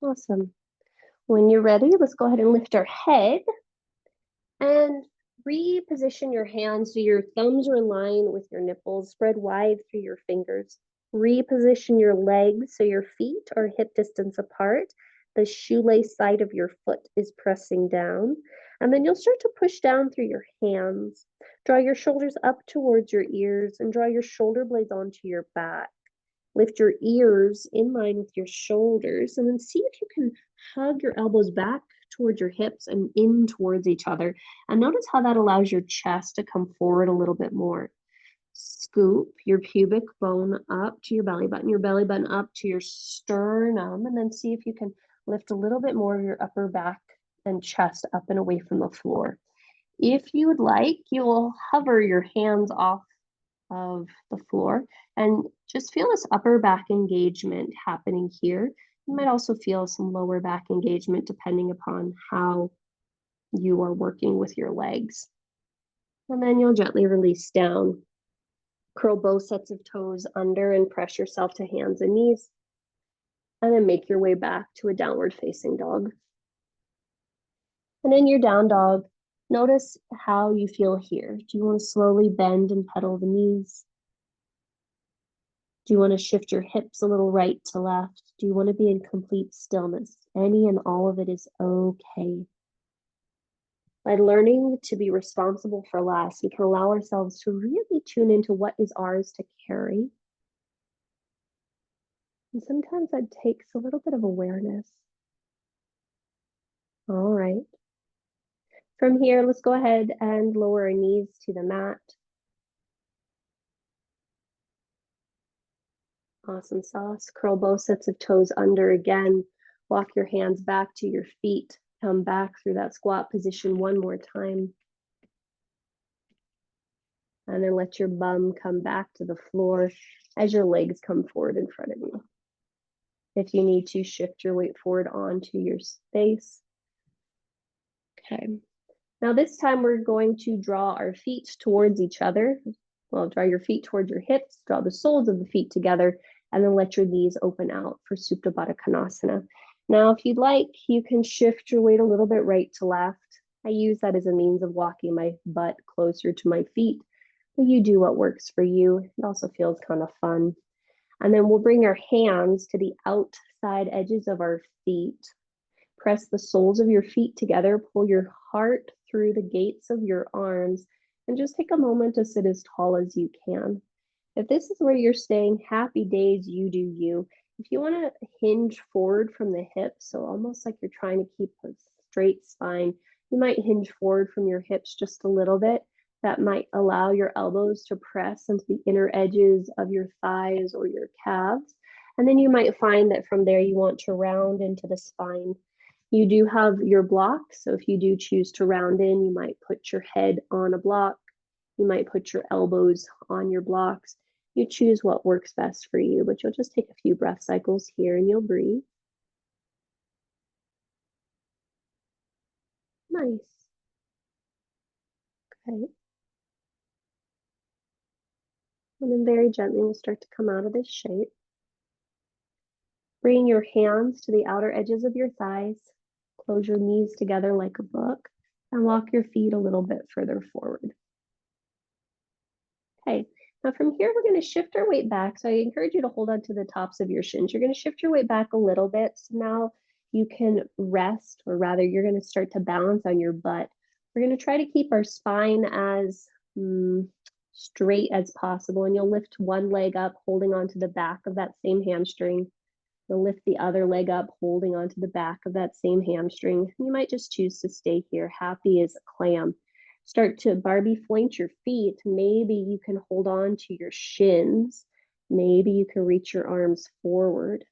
Awesome. When you're ready, let's go ahead and lift our head and reposition your hands so your thumbs are in line with your nipples. Spread wide through your fingers. Reposition your legs so your feet are hip distance apart. The shoelace side of your foot is pressing down. And then you'll start to push down through your hands. Draw your shoulders up towards your ears and draw your shoulder blades onto your back. Lift your ears in line with your shoulders and then see if you can hug your elbows back towards your hips and in towards each other. And notice how that allows your chest to come forward a little bit more. Scoop your pubic bone up to your belly button up to your sternum, and then see if you can lift a little bit more of your upper back and chest up and away from the floor. If you would like, you will hover your hands off of the floor and just feel this upper back engagement happening here. You might also feel some lower back engagement depending upon how you are working with your legs. And then you'll gently release down. Curl both sets of toes under and press yourself to hands and knees. And then make your way back to a downward facing dog. And in your down dog, notice how you feel here. Do you want to slowly bend and pedal the knees? Do you want to shift your hips a little right to left? Do you want to be in complete stillness? Any and all of it is okay. By learning to be responsible for less, we can allow ourselves to really tune into what is ours to carry. And sometimes that takes a little bit of awareness. All right. From here, let's go ahead and lower our knees to the mat. Awesome sauce. Curl both sets of toes under again. Walk your hands back to your feet. Come back through that squat position one more time. And then let your bum come back to the floor as your legs come forward in front of you. If you need to, shift your weight forward onto your space. Okay. Now this time we're going to draw our feet towards each other. Well, draw your feet towards your hips, draw the soles of the feet together, and then let your knees open out for Supta Baddha Konasana. Now, if you'd like, you can shift your weight a little bit right to left. I use that as a means of walking my butt closer to my feet. But you do what works for you. It also feels kind of fun. And then we'll bring our hands to the outside edges of our feet. Press the soles of your feet together, pull your heart through the gates of your arms, and just take a moment to sit as tall as you can. If this is where you're staying, happy days, you do you. If you want to hinge forward from the hips, so almost like you're trying to keep a straight spine, you might hinge forward from your hips just a little bit. That might allow your elbows to press into the inner edges of your thighs or your calves. And then you might find that from there you want to round into the spine. You do have your block, so if you do choose to round in, you might put your head on a block. You might put your elbows on your blocks. You choose what works best for you, but you'll just take a few breath cycles here and you'll breathe. Nice. Okay. And then very gently, we'll start to come out of this shape. Bring your hands to the outer edges of your thighs. Close your knees together like a book and walk your feet a little bit further forward. Okay, now from here, we're going to shift our weight back. So I encourage you to hold on to the tops of your shins. You're going to shift your weight back a little bit. So now you can rest, or rather you're going to start to balance on your butt. We're going to try to keep our spine as straight as possible. And you'll lift one leg up, holding onto the back of that same hamstring. You'll lift the other leg up, holding onto the back of that same hamstring. You might just choose to stay here, happy as a clam. Start to Barbie flank your feet. Maybe you can hold on to your shins. Maybe you can reach your arms forward.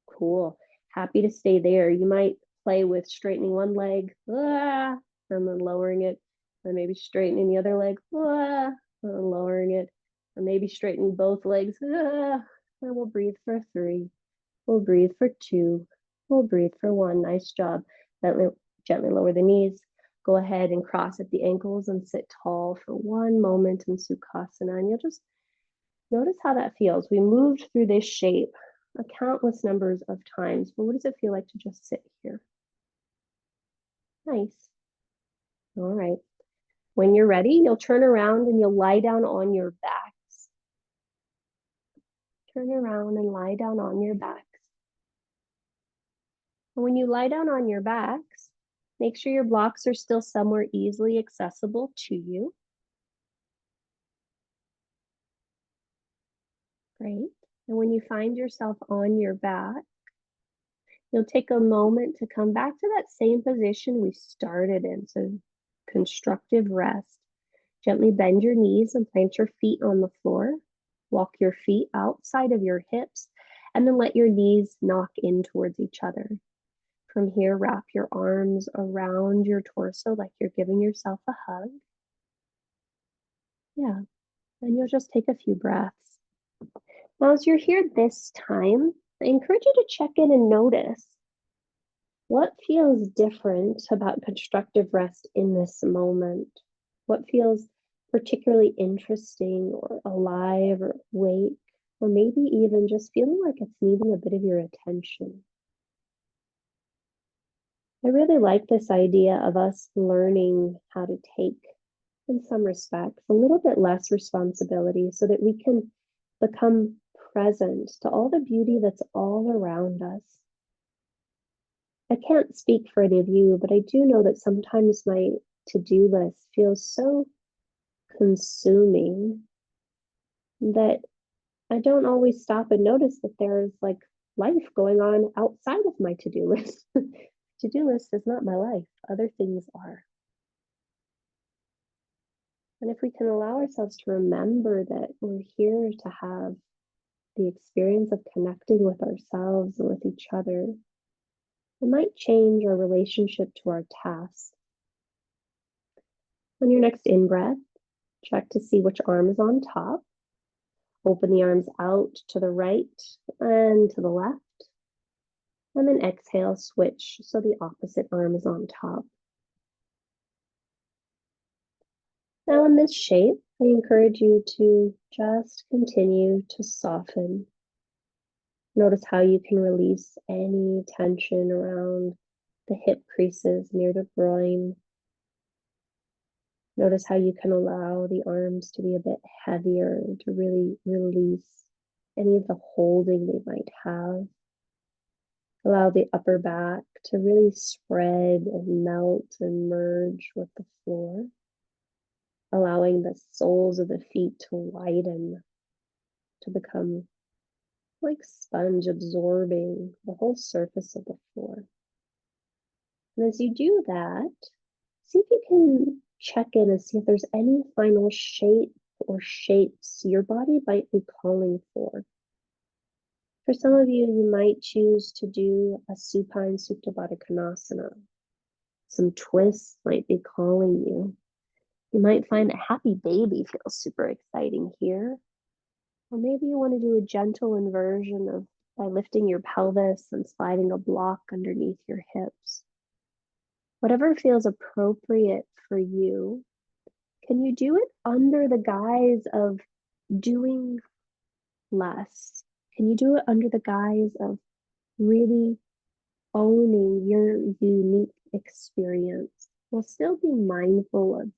Cool. Happy to stay there. You might play with straightening one leg, and then lowering it, and maybe straightening the other leg, and then lowering it, or maybe straightening both legs, and we'll breathe for 3. We'll breathe for 2. We'll breathe for 1. Nice job. Gently lower the knees. Go ahead and cross at the ankles and sit tall for 1 moment in Sukhasana. And you'll just notice how that feels. We moved through this shape a countless numbers of times, but what does it feel like to just sit here? Nice. All right. When you're ready, you'll turn around and you'll lie down on your backs. Turn around and lie down on your backs. And when you lie down on your backs, make sure your blocks are still somewhere easily accessible to you. Great. And when you find yourself on your back, you'll take a moment to come back to that same position we started in. So constructive rest. Gently bend your knees and plant your feet on the floor. Walk your feet outside of your hips and then let your knees knock in towards each other. From here, wrap your arms around your torso like you're giving yourself a hug. Yeah, and you'll just take a few breaths. Now, as you're here this time, I encourage you to check in and notice what feels different about constructive rest in this moment. What feels particularly interesting or alive or awake, or maybe even just feeling like it's needing a bit of your attention. I really like this idea of us learning how to take, in some respects, a little bit less responsibility so that we can become present to all the beauty that's all around us. I can't speak for any of you, but I do know that sometimes my to-do list feels so consuming that I don't always stop and notice that there's like life going on outside of my to-do list. To-do list is not my life. Other things are. And if we can allow ourselves to remember that we're here to have the experience of connecting with ourselves and with each other, it might change our relationship to our tasks. On your next in-breath, check to see which arm is on top. Open the arms out to the right and to the left. And then exhale, switch so the opposite arm is on top. Now in this shape, I encourage you to just continue to soften. Notice how you can release any tension around the hip creases near the groin. Notice how you can allow the arms to be a bit heavier to really release any of the holding they might have. Allow the upper back to really spread and melt and merge with the floor, allowing the soles of the feet to widen, to become like sponge absorbing the whole surface of the floor. And as you do that, see if you can check in and see if there's any final shape or shapes your body might be calling for. For some of you, you might choose to do a supine Supta Baddha Konasana. Some twists might be calling you. You might find a happy baby feels super exciting here. Or maybe you want to do a gentle inversion of by lifting your pelvis and sliding a block underneath your hips. Whatever feels appropriate for you, can you do it under the guise of doing less? Can you do it under the guise of really owning your unique experience while still being mindful of,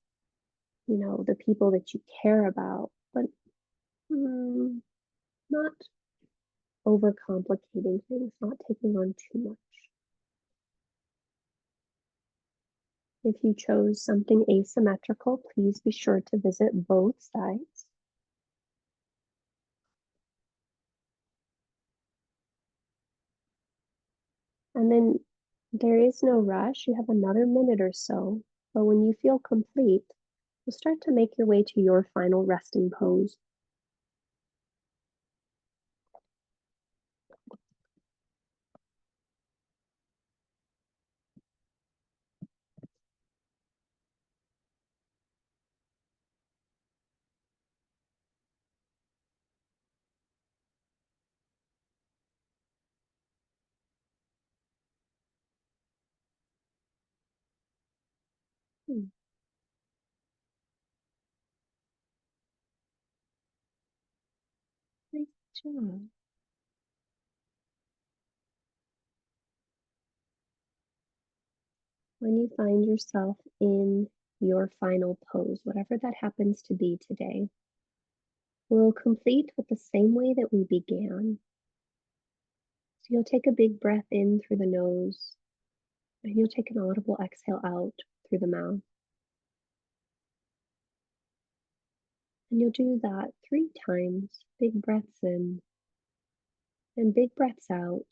the people that you care about, but not overcomplicating things, not taking on too much. If you chose something asymmetrical, please be sure to visit both sides. And then there is no rush. You have another minute or so, but when you feel complete, you'll start to make your way to your final resting pose. Hmm. Nice job. When you find yourself in your final pose, whatever that happens to be today, we'll complete with the same way that we began. So you'll take a big breath in through the nose, and you'll take an audible exhale out through the mouth. And you'll do that 3 times, big breaths in and big breaths out.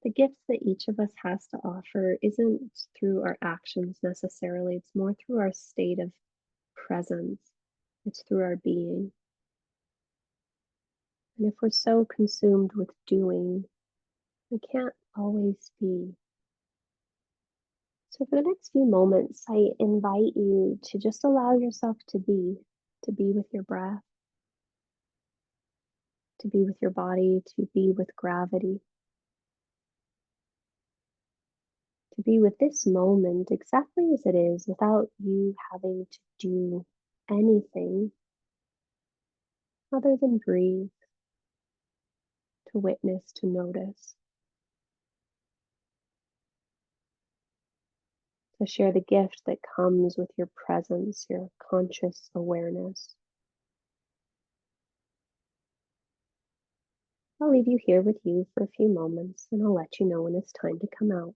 The gifts that each of us has to offer isn't through our actions necessarily, it's more through our state of presence, it's through our being. And if we're so consumed with doing, we can't always be. So for the next few moments, I invite you to just allow yourself to be with your breath, to be with your body, to be with gravity, to be with this moment exactly as it is without you having to do anything other than breathe, to witness, to notice, to share the gift that comes with your presence, your conscious awareness. I'll leave you here with you for a few moments and I'll let you know when it's time to come out.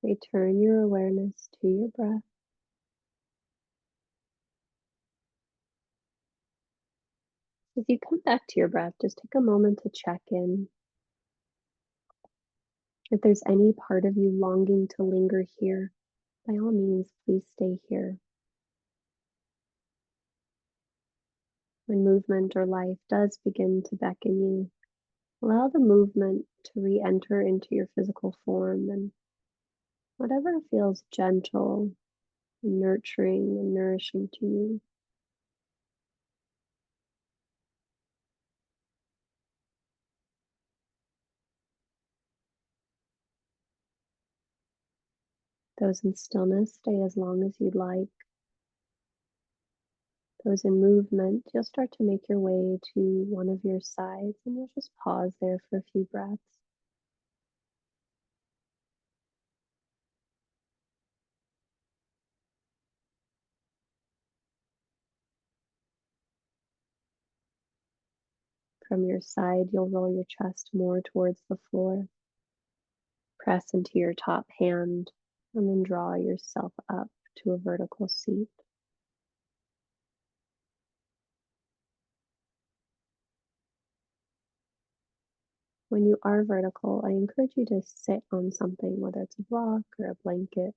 Return your awareness to your breath. As you come back to your breath, just take a moment to check in. If there's any part of you longing to linger here, by all means, please stay here. When movement or life does begin to beckon you, allow the movement to re-enter into your physical form, and whatever feels gentle, nurturing, and nourishing to you. Those in stillness, stay as long as you'd like. Those in movement, you'll start to make your way to one of your sides, and you'll just pause there for a few breaths. From your side, you'll roll your chest more towards the floor. Press into your top hand, and then draw yourself up to a vertical seat. When you are vertical, I encourage you to sit on something, whether it's a block or a blanket.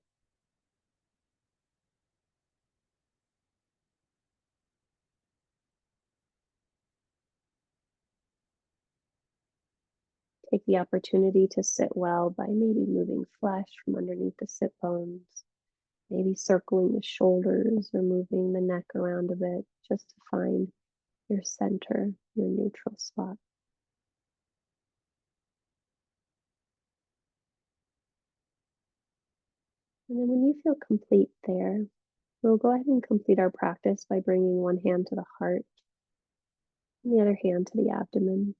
Take the opportunity to sit well by maybe moving flesh from underneath the sit bones, maybe circling the shoulders or moving the neck around a bit just to find your center, your neutral spot. And then when you feel complete there, we'll go ahead and complete our practice by bringing one hand to the heart and the other hand to the abdomen.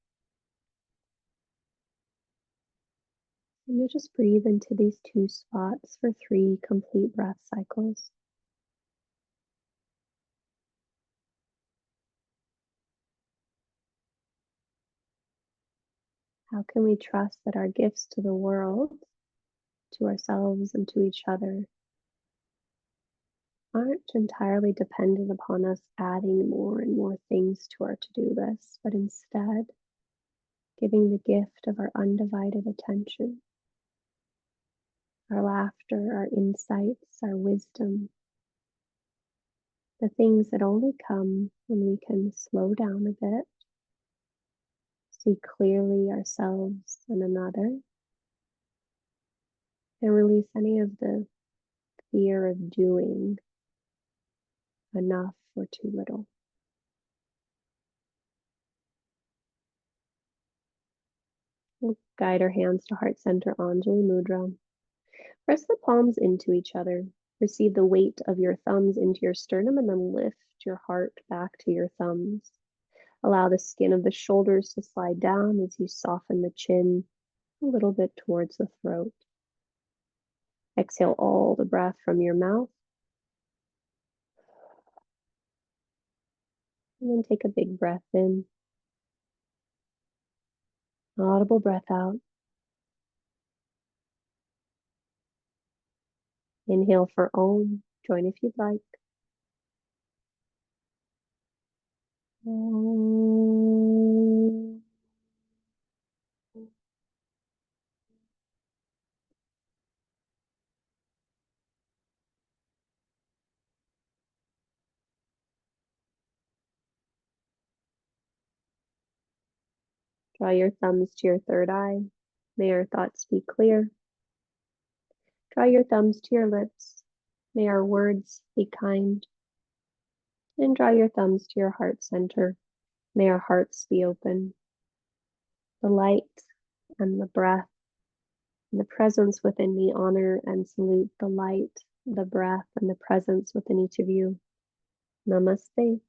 And you'll just breathe into these two spots for 3 complete breath cycles. How can we trust that our gifts to the world, to ourselves, and to each other aren't entirely dependent upon us adding more and more things to our to-do list, but instead giving the gift of our undivided attention, our laughter, our insights, our wisdom, the things that only come when we can slow down a bit, see clearly ourselves and another, and release any of the fear of doing enough or too little. We'll guide our hands to heart center Anjali Mudra. Press the palms into each other. Receive the weight of your thumbs into your sternum, and then lift your heart back to your thumbs. Allow the skin of the shoulders to slide down as you soften the chin a little bit towards the throat. Exhale all the breath from your mouth. And then take a big breath in. Audible breath out. Inhale for Om. Join if you'd like. Om. Draw your thumbs to your third eye. May our thoughts be clear. Draw your thumbs to your lips. May our words be kind. And draw your thumbs to your heart center. May our hearts be open. The light and the breath and the presence within me honor and salute the light, the breath, and the presence within each of you. Namaste.